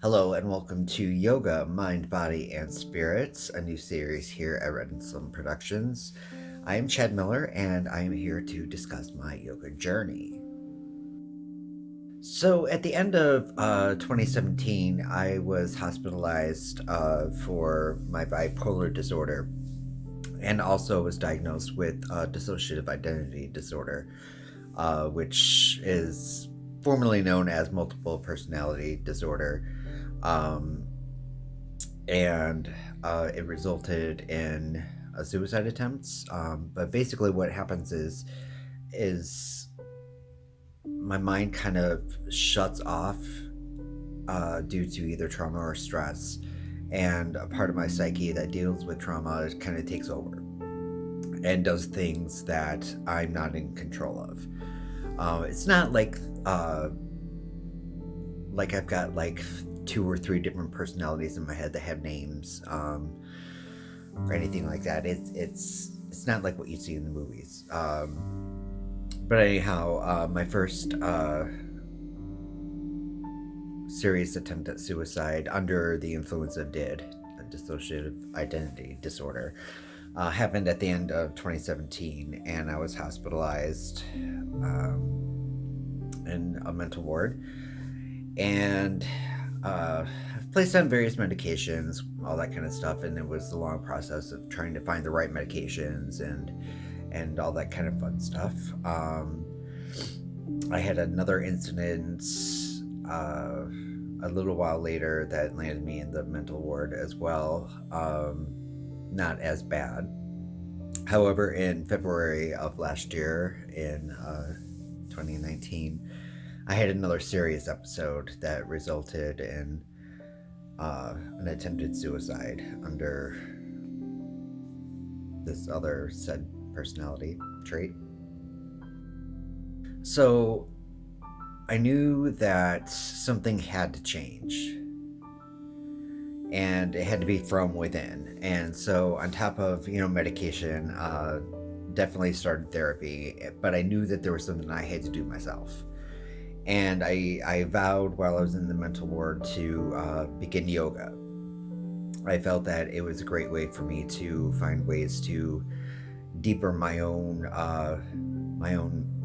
Hello and welcome to Yoga, Mind, Body, and Spirits, a new series here at Red and Slymm Productions. I am Chad Miller and I am here to discuss my yoga journey. So, at the end of 2017, I was hospitalized for my bipolar disorder and also was diagnosed with dissociative identity disorder, which is formerly known as multiple personality disorder. Um, and it resulted in a suicide attempts. But basically, what happens is my mind kind of shuts off due to either trauma or stress, and a part of my psyche that deals with trauma kind of takes over and does things that I'm not in control of. It's not like I've got like two or three different personalities in my head that have names, or anything like that. It's not like what you see in the movies. But anyhow, my first serious attempt at suicide under the influence of DID, a dissociative identity disorder, happened at the end of 2017, and I was hospitalized in a mental ward, and placed on various medications, all that kind of stuff. And it was a long process of trying to find the right medications and all that kind of fun stuff. I had another incident a little while later that landed me in the mental ward as well. Not as bad. However, in February of last year, in 2019, I had another serious episode that resulted in an attempted suicide under this other said personality trait. So I knew that something had to change, and it had to be from within. And so, on top of medication, definitely started therapy. But I knew that there was something I had to do myself. And I vowed while I was in the mental ward to begin yoga. I felt that it was a great way for me to find ways to deepen my own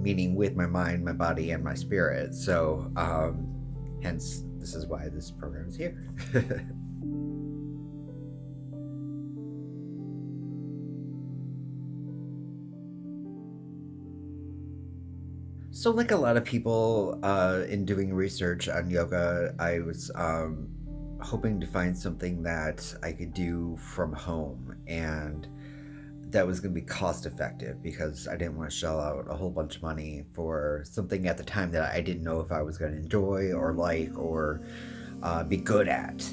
meaning with my mind, my body, and my spirit. So, hence, this is why this program is here. So, like a lot of people in doing research on yoga, I was hoping to find something that I could do from home and that was going to be cost effective, because I didn't want to shell out a whole bunch of money for something at the time that I didn't know if I was going to enjoy or like or be good at.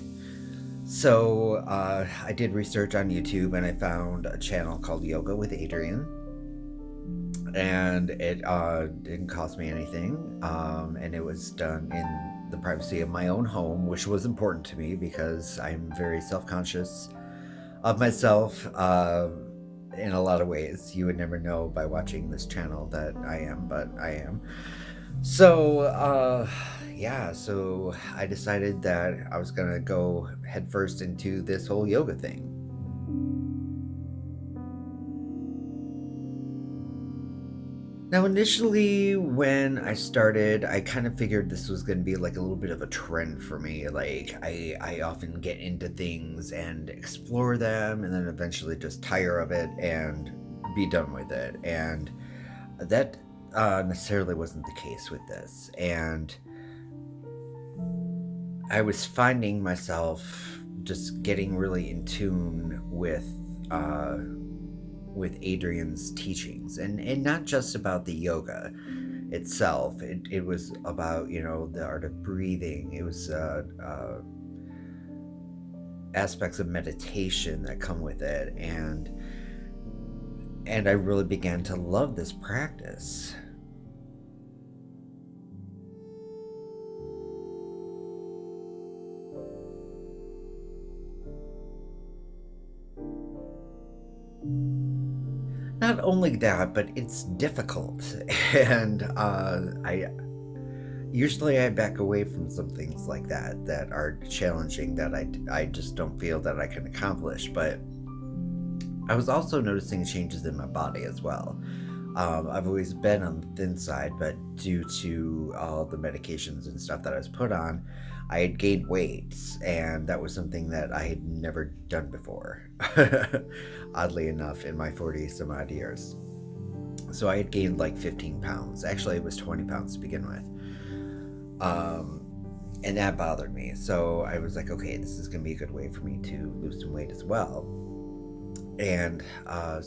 So I did research on YouTube and I found a channel called Yoga with Adriene, and it didn't cost me anything, and it was done in the privacy of my own home, which was important to me because I'm very self-conscious of myself in a lot of ways. You would never know by watching this channel that I am, but I am. So so I decided that I was gonna go headfirst into this whole yoga thing. Now, initially, when I started, I kind of figured this was going to be like a little bit of a trend for me. Like, I often get into things and explore them, and then eventually just tire of it and be done with it. And that necessarily wasn't the case with this. And I was finding myself just getting really in tune with Adriene's teachings, and not just about the yoga itself. It was about the art of breathing. It was aspects of meditation that come with it, and I really began to love this practice. Not only that, but it's difficult, and I usually I back away from some things like that are challenging, that I just don't feel that I can accomplish. But I was also noticing changes in my body as well. I've always been on the thin side, but due to all the medications and stuff that I was put on, I had gained weight, and that was something that I had never done before, oddly enough, in my 40 some odd years. So I had gained like 15 pounds. Actually, it was 20 pounds to begin with. And that bothered me. So I was like, okay, this is going to be a good way for me to lose some weight as well. And I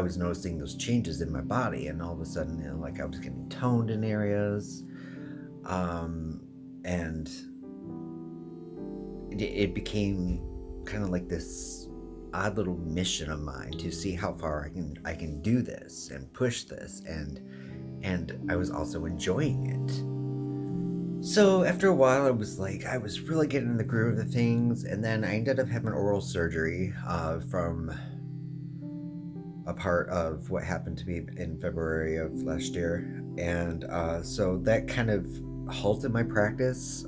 was noticing those changes in my body, and all of a sudden, like I was getting toned in areas, and it became kind of like this odd little mission of mine to see how far I can do this and push this, and I was also enjoying it. So after a while, I was really getting in the groove of things, and then I ended up having oral surgery from a part of what happened to me in February of last year. And so that kind of halted my practice,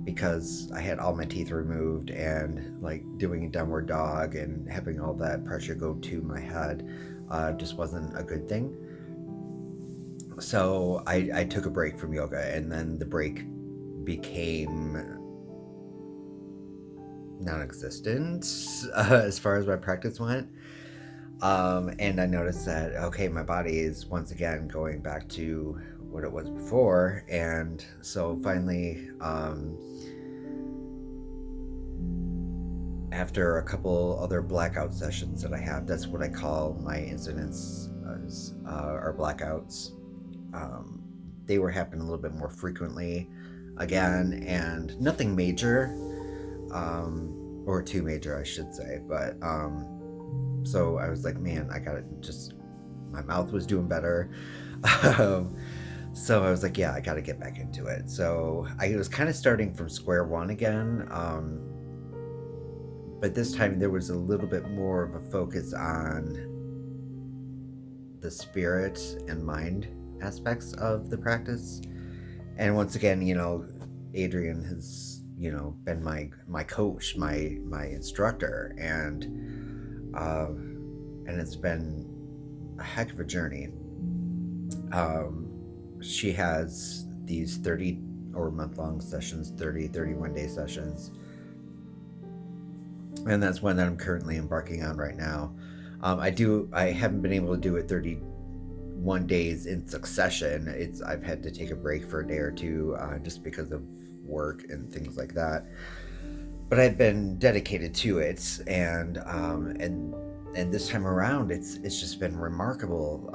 because I had all my teeth removed, and like doing a downward dog and having all that pressure go to my head just wasn't a good thing. So I took a break from yoga, and then the break became non-existent as far as my practice went. And I noticed that, okay, my body is once again going back to what it was before. And so finally, after a couple other blackout sessions that I have, that's what I call my incidents, or blackouts. They were happening a little bit more frequently again, and nothing major, or too major, I should say. But so I was like, man, my mouth was doing better. So I was like, yeah, I gotta get back into it. So I was kind of starting from square one again. But this time there was a little bit more of a focus on the spirit and mind aspects of the practice. And once again, Adriene has, been my coach, my instructor, and it's been a heck of a journey. She has these 30 or month-long sessions, 31-day sessions, and that's one that I'm currently embarking on right now. I haven't been able to do it 31 days in succession. I've had to take a break for a day or two, just because of work and things like that. But I've been dedicated to it, and this time around, it's just been remarkable.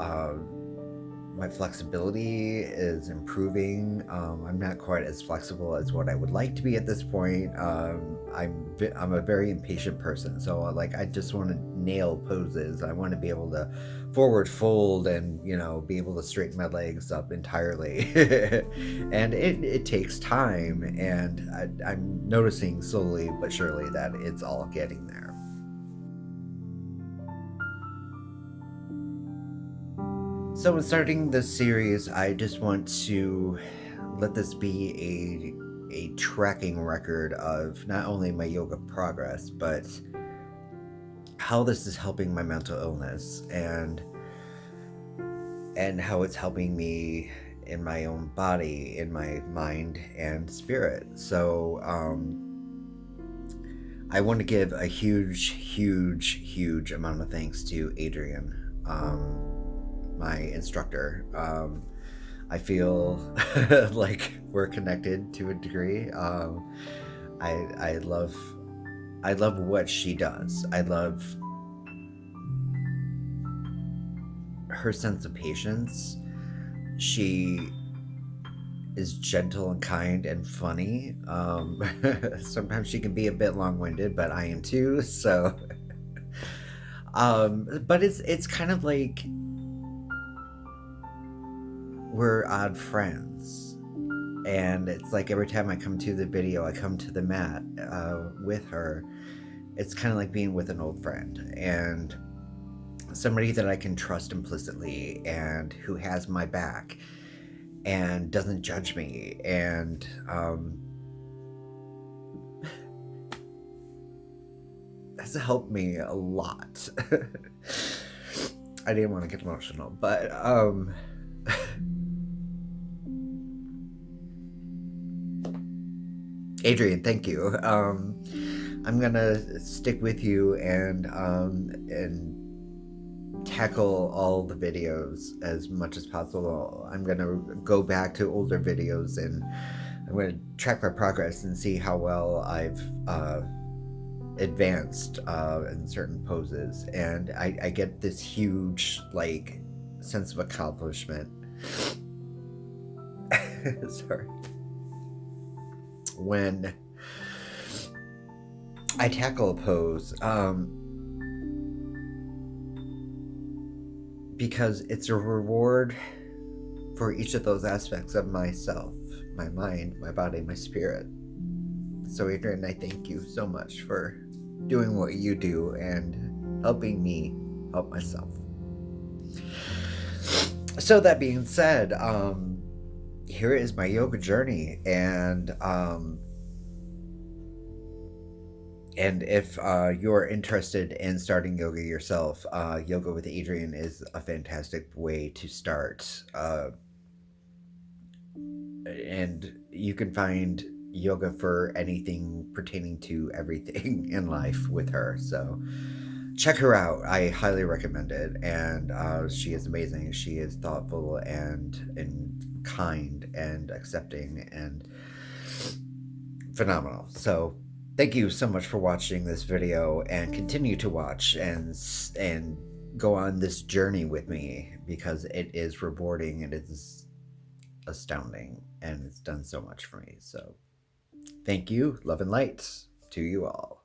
My flexibility is improving. I'm not quite as flexible as what I would like to be at this point. I'm a very impatient person, so I just want to nail poses. I want to be able to forward fold and be able to straighten my legs up entirely. And it takes time, and I'm noticing slowly but surely that it's all getting there. So in starting this series, I just want to let this be a tracking record of not only my yoga progress, but how this is helping my mental illness, and how it's helping me in my own body, in my mind and spirit. So I want to give a huge amount of thanks to Adriene, my instructor. I feel like we're connected to a degree. I love what she does. I love her sense of patience. She is gentle and kind and funny. Sometimes she can be a bit long-winded, but I am too. So, but it's kind of like we're odd friends, and it's like every time I come to the video, I come to the mat with her, it's kind of like being with an old friend, and somebody that I can trust implicitly, and who has my back. and doesn't judge me, and has helped me a lot. I didn't want to get emotional, but Adriene, thank you. I'm gonna stick with you and tackle all the videos as much as possible. I'm gonna go back to older videos and I'm gonna track my progress and see how well I've advanced in certain poses, and I get this huge like sense of accomplishment. Sorry. When I tackle a pose, because it's a reward for each of those aspects of myself, my mind, my body, my spirit. So Adriene, I thank you so much for doing what you do and helping me help myself. So that being said, here is my yoga journey, and if you're interested in starting yoga yourself, Yoga with Adriene is a fantastic way to start. And you can find yoga for anything pertaining to everything in life with her. So check her out. I highly recommend it. And she is amazing. She is thoughtful and kind and accepting and phenomenal. So thank you so much for watching this video, and continue to watch and go on this journey with me, because it is rewarding and it is astounding, and it's done so much for me. So thank you, love and light to you all.